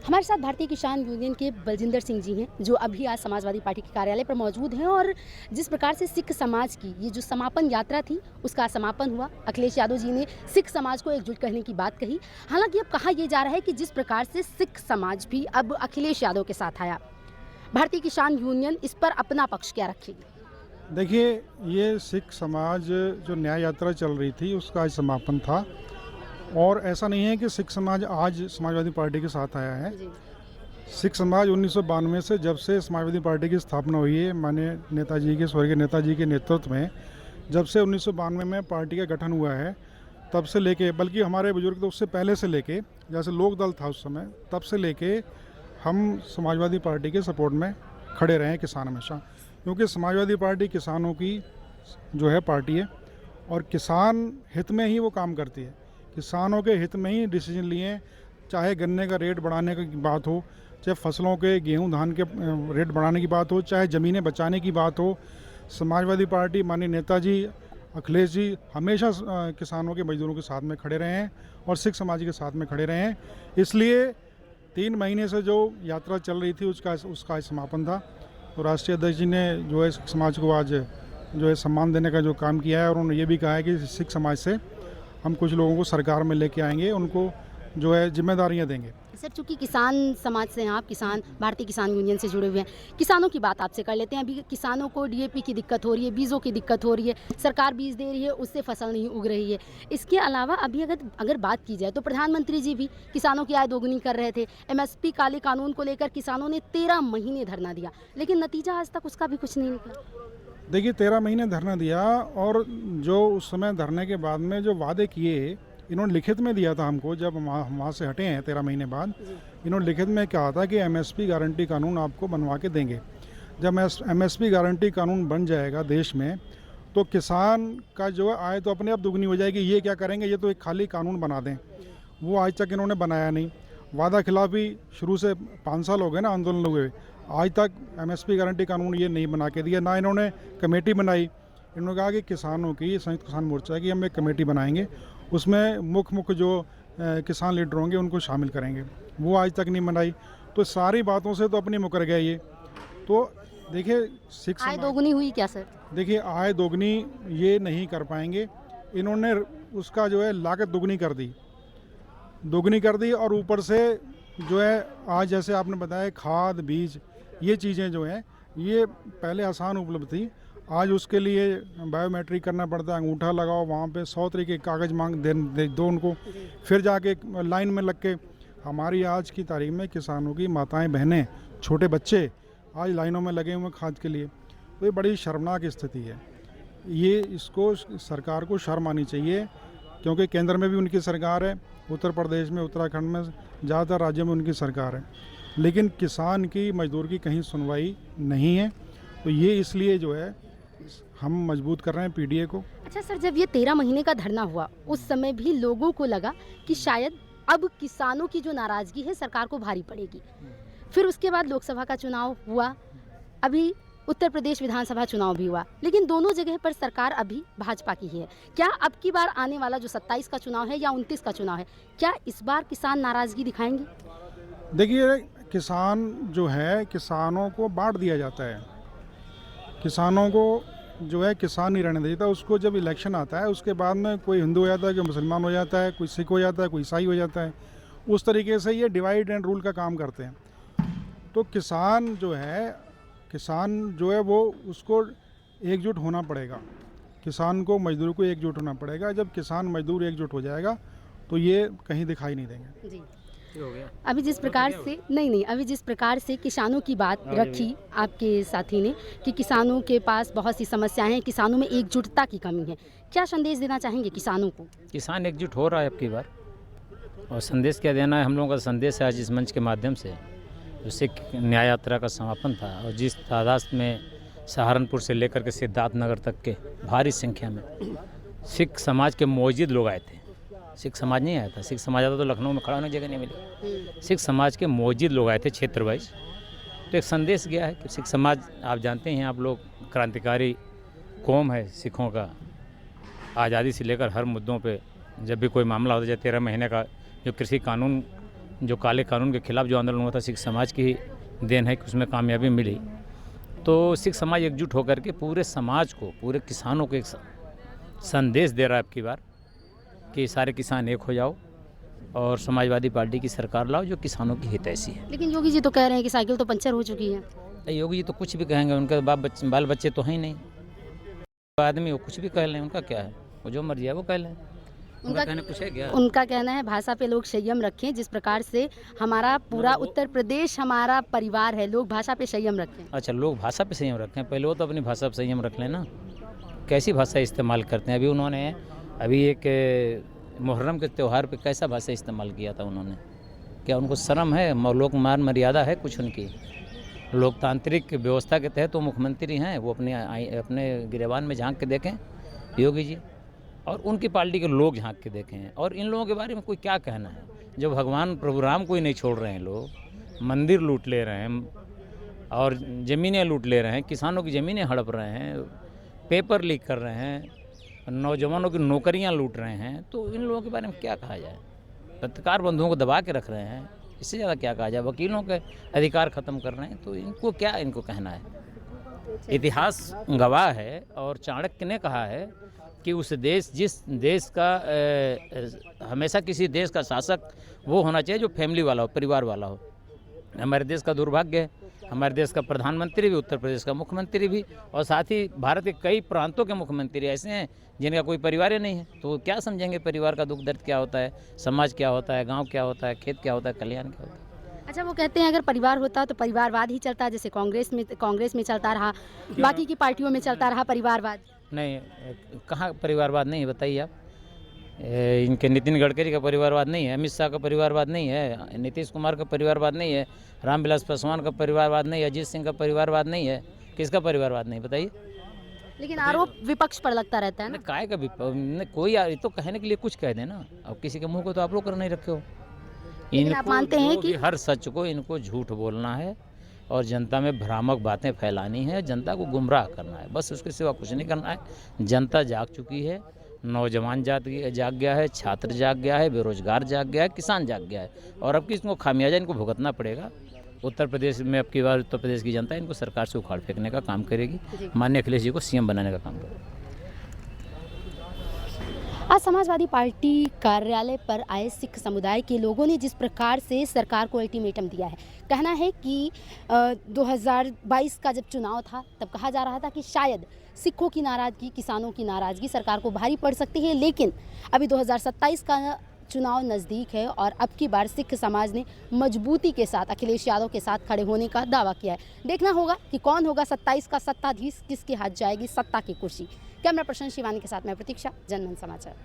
हमारे साथ भारतीय किसान यूनियन के बलजिंदर सिंह जी हैं, जो अभी आज समाजवादी पार्टी के कार्यालय पर मौजूद हैं। और जिस प्रकार से सिख समाज की ये जो समापन यात्रा थी, उसका समापन हुआ। अखिलेश यादव जी ने सिख समाज को एकजुट करने की बात कही। हालांकि अब कहा यह जा रहा है कि जिस प्रकार से सिख समाज भी अब अखिलेश यादव के साथ आया, भारतीय किसान यूनियन इस पर अपना पक्ष क्या रखेगी? देखिए, ये सिख समाज जो न्याय यात्रा चल रही थी उसका आज समापन था। और ऐसा नहीं है कि सिख समाज आज समाजवादी पार्टी के साथ आया है। सिख समाज 1992 से, जब से समाजवादी पार्टी की स्थापना हुई है माननीय नेताजी के, स्वर्गीय नेताजी के नेतृत्व में, जब से 1992 में पार्टी का गठन हुआ है, तब से लेके, बल्कि हमारे बुजुर्ग तो उससे पहले से लेके, जैसे लोक दल था उस समय, तब से लेके हम समाजवादी पार्टी के सपोर्ट में खड़े रहे हैं किसान हमेशा। क्योंकि समाजवादी पार्टी किसानों की जो है पार्टी है और किसान हित में ही वो काम करती है। किसानों के हित में ही डिसीजन लिए, चाहे गन्ने का रेट बढ़ाने की बात हो, चाहे फसलों के, गेहूं धान के रेट बढ़ाने की बात हो, चाहे ज़मीनें बचाने की बात हो। समाजवादी पार्टी माननीय नेताजी अखिलेश जी हमेशा किसानों के, मजदूरों के साथ में खड़े रहे हैं और सिख समाज के साथ में खड़े रहे हैं। इसलिए 3 महीने से जो यात्रा चल रही थी उसका समापन था। तो राष्ट्रीय अध्यक्ष जी ने जो है सिख समाज को आज जो है सम्मान देने का जो काम किया है, और उन्होंने ये भी कहा है कि सिख समाज से हम कुछ लोगों को सरकार में लेके आएंगे, उनको जो है जिम्मेदारियां देंगे। सर, चूंकि किसान समाज से हैं आप, किसान भारतीय किसान यूनियन से जुड़े हुए हैं, किसानों की बात आपसे कर लेते हैं। अभी किसानों को डीएपी की दिक्कत हो रही है, बीजों की दिक्कत हो रही है, सरकार बीज दे रही है, उससे फसल नहीं उग रही है। इसके अलावा अभी अगर बात की जाए तो प्रधानमंत्री जी भी किसानों की आय दोगुनी कर रहे थे। एमएसपी काले कानून को लेकर किसानों ने 13 महीने धरना दिया, लेकिन नतीजा आज तक उसका भी कुछ नहीं निकला। देखिए, 13 महीने धरना दिया, और जो उस समय धरने के बाद में जो वादे किए, इन्होंने लिखित में दिया था हमको। जब हम वहाँ से हटे हैं 13 महीने बाद, इन्होंने लिखित में कहा था कि एमएसपी गारंटी कानून आपको बनवा के देंगे। जब एमएसपी गारंटी कानून बन जाएगा देश में, तो किसान का जो है आय तो अपने आप दुगनी हो जाएगी। ये क्या करेंगे, ये तो एक खाली कानून बना दें। वो आज तक इन्होंने बनाया नहीं। वादा खिलाफी शुरू से 5 साल हो गए ना आंदोलन हुए, आज तक एमएसपी गारंटी कानून ये नहीं बना के दिया। ना इन्होंने कमेटी बनाई। इन्होंने कहा कि किसानों की, संयुक्त किसान मोर्चा की हम एक कमेटी बनाएंगे, उसमें मुख्य जो किसान लीडर होंगे उनको शामिल करेंगे। वो आज तक नहीं बनाई। तो सारी बातों से तो अपनी मुकर गए ये। तो देखिए, सिख आय दोगुनी हुई क्या सर? देखिए, आय दोगुनी ये नहीं कर पाएंगे। इन्होंने उसका जो है लागत दोगुनी कर दी, और ऊपर से जो है आज जैसे आपने बताया खाद, बीज, ये चीज़ें जो हैं ये पहले आसान उपलब्ध थी। आज उसके लिए बायोमेट्रिक करना पड़ता है, अंगूठा लगाओ, वहाँ पे 100 तरीके के कागज़ दे दो उनको, फिर जाके लाइन में लग के। हमारी आज की तारीख में किसानों की माताएं, बहनें, छोटे बच्चे आज लाइनों में लगे हुए खाद के लिए। तो ये बड़ी शर्मनाक स्थिति है। ये इसको सरकार को शर्म आनी चाहिए, क्योंकि केंद्र में भी उनकी सरकार है, उत्तर प्रदेश में, उत्तराखंड में, ज़्यादातर राज्यों में उनकी सरकार है, लेकिन किसान की, मजदूर की कहीं सुनवाई नहीं है। तो ये इसलिए जो है हम मजबूत कर रहे हैं पीडीए को। अच्छा सर, जब ये 13 महीने का धरना हुआ, उस समय भी लोगों को लगा कि शायद अब किसानों की जो नाराजगी है सरकार को भारी पड़ेगी। फिर उसके बाद लोकसभा का चुनाव हुआ, अभी उत्तर प्रदेश विधानसभा चुनाव भी हुआ, लेकिन दोनों जगह पर सरकार अभी भाजपा की ही है। क्या अब की बार आने वाला जो 27 का चुनाव है या 29 का चुनाव है, क्या इस बार किसान नाराजगी दिखाएंगे? देखिए, किसान जो है, किसानों को बांट दिया जाता है। किसानों को जो है किसान नहीं रहने देता। उसको जब इलेक्शन आता है, उसके बाद में कोई हिंदू हो जाता है, कोई मुसलमान हो जाता है, कोई सिख हो जाता है, कोई ईसाई हो जाता है। उस तरीके से ये डिवाइड एंड रूल का काम करते हैं। तो किसान जो है वो, उसको एकजुट होना पड़ेगा। किसान को, मजदूर को एकजुट होना पड़ेगा। जब किसान मजदूर एकजुट हो जाएगा तो ये कहीं दिखाई नहीं देंगे। जी, अभी जिस प्रकार से अभी जिस प्रकार से किसानों की बात रखी आपके साथी ने कि किसानों के पास बहुत सी समस्याएं हैं, किसानों में एकजुटता की कमी है, क्या संदेश देना चाहेंगे किसानों को? किसान एकजुट हो रहा है अब की बार, और संदेश क्या देना है, हम लोगों का संदेश है आज इस मंच के माध्यम से। जो सिख न्याय यात्रा का समापन था, और जिस तादाद में सहारनपुर से लेकर के सिद्धार्थनगर तक के भारी संख्या में सिख समाज के मौजूद लोग आए थे। सिख समाज नहीं आया था। सिख समाज आता तो लखनऊ में खड़ा होने की जगह नहीं मिली। सिख समाज के मौजूद लोग आए थे क्षेत्र वाइज। तो एक संदेश गया है कि सिख समाज, आप जानते हैं, आप लोग क्रांतिकारी कौम है सिखों का। आज़ादी से लेकर हर मुद्दों पे जब भी कोई मामला होता है, जैसे 13 महीने का जो कृषि कानून जो काले कानून के खिलाफ जो आंदोलन हुआ था सिख समाज की देन है कि उसमें कामयाबी मिली। तो सिख समाज एकजुट होकर के पूरे समाज को, पूरे किसानों को एक संदेश दे रहा है अब की बार कि सारे किसान एक हो जाओ और समाजवादी पार्टी की सरकार लाओ जो किसानों की हितैषी है। लेकिन योगी जी तो कह रहे हैं कि साइकिल तो पंचर हो चुकी है। योगी जी तो कुछ भी कहेंगे, उनके बाल बच्चे तो हैं ही नहीं। आदमी वो कुछ भी कह लें, उनका क्या है, वो जो मर्जी है वो कह लें, उनका कहना कुछ है क्या? उनका कहना है भाषा पे लोग संयम रखें, जिस प्रकार से हमारा पूरा उत्तर प्रदेश हमारा परिवार है, लोग भाषा पे संयम रखें। अच्छा, लोग भाषा पे संयम रखें, पहले वो तो अपनी भाषा पे संयम रख लें ना। कैसी भाषा इस्तेमाल करते हैं? अभी एक मुहर्रम के त्यौहार पे कैसा भाषा इस्तेमाल किया था उन्होंने? क्या उनको शर्म है? लोक मान मर्यादा है कुछ उनकी? लोकतांत्रिक व्यवस्था के तहत वो मुख्यमंत्री हैं, वो अपने गिरेबान में झांक के देखें योगी जी, और उनकी पार्टी के लोग झांक के देखें। और इन लोगों के बारे में कोई क्या कहना है? जो भगवान प्रभु राम को ही नहीं छोड़ रहे हैं, लोग मंदिर लूट ले रहे हैं और ज़मीनें लूट ले रहे हैं, किसानों की ज़मीनें हड़प रहे हैं, पेपर लीक कर रहे हैं, नौजवानों की नौकरियां लूट रहे हैं, तो इन लोगों के बारे में क्या कहा जाए? पत्रकार बंधुओं को दबा के रख रहे हैं, इससे ज़्यादा क्या कहा जाए? वकीलों के अधिकार ख़त्म कर रहे हैं, तो इनको क्या कहना है? इतिहास गवाह है और चाणक्य ने कहा है कि जिस देश का हमेशा किसी देश का शासक वो होना चाहिए जो फैमिली वाला हो, परिवार वाला हो। हमारे देश का दुर्भाग्य है, हमारे देश का प्रधानमंत्री भी, उत्तर प्रदेश का मुख्यमंत्री भी, और साथ ही भारत के कई प्रांतों के मुख्यमंत्री ऐसे हैं जिनका कोई परिवार ही नहीं है। तो क्या समझेंगे परिवार का दुख दर्द क्या होता है, समाज क्या होता है, गांव क्या होता है, खेत क्या होता है, कल्याण क्या होता है? अच्छा, वो कहते हैं अगर परिवार होता तो परिवारवाद ही चलता, जैसे कांग्रेस में चलता रहा, बाकी की पार्टियों में चलता रहा परिवारवाद। नहीं, कहाँ परिवारवाद नहीं है बताइए आप? इनके नितिन गडकरी का परिवारवाद नहीं है, अमित शाह का परिवारवाद नहीं है, नीतीश कुमार का परिवारवाद नहीं है, रामविलास पासवान का परिवारवाद नहीं है, अजीत सिंह का परिवारवाद नहीं है, किसका परिवारवाद नहीं बताइए? लेकिन आरोप विपक्ष पर लगता रहता है ना। काय का भी कोई तो कहने के लिए कुछ कह देना, अब किसी के मुंह को तो आप लोग कर नहीं रखे हो। लेकिन आप मानते हैं कि हर सच को इनको झूठ बोलना है और जनता में भ्रामक बातें फैलानी है, जनता को गुमराह करना है, बस उसके सिवा कुछ नहीं करना है। जनता जाग चुकी है, नौजवान जाग गया है, छात्र जाग गया है, बेरोजगार जाग गया है, किसान जाग गया है, और अब किसको खामियाजा इनको भुगतना पड़ेगा। उत्तर प्रदेश में अब की बार उत्तर प्रदेश की जनता इनको सरकार से उखाड़ फेंकने का काम करेगी, माननीय अखिलेश जी को सीएम बनाने का काम करेगी। आज समाजवादी पार्टी कार्यालय पर आए सिख समुदाय के लोगों ने जिस प्रकार से सरकार को अल्टीमेटम दिया है, कहना है कि 2022 का जब चुनाव था तब कहा जा रहा था कि शायद सिखों की नाराज़गी, किसानों की नाराज़गी सरकार को भारी पड़ सकती है, लेकिन अभी 2027 का चुनाव नज़दीक है और अब की बार सिख समाज ने मजबूती के साथ अखिलेश यादव के साथ खड़े होने का दावा किया है। देखना होगा कि कौन होगा 27 का सत्ताधीश, किसके हाथ जाएगी सत्ता की कुर्सी। कैमरा पर्सन शिवानी के साथ मैं प्रतीक्षा, जनमन समाचार।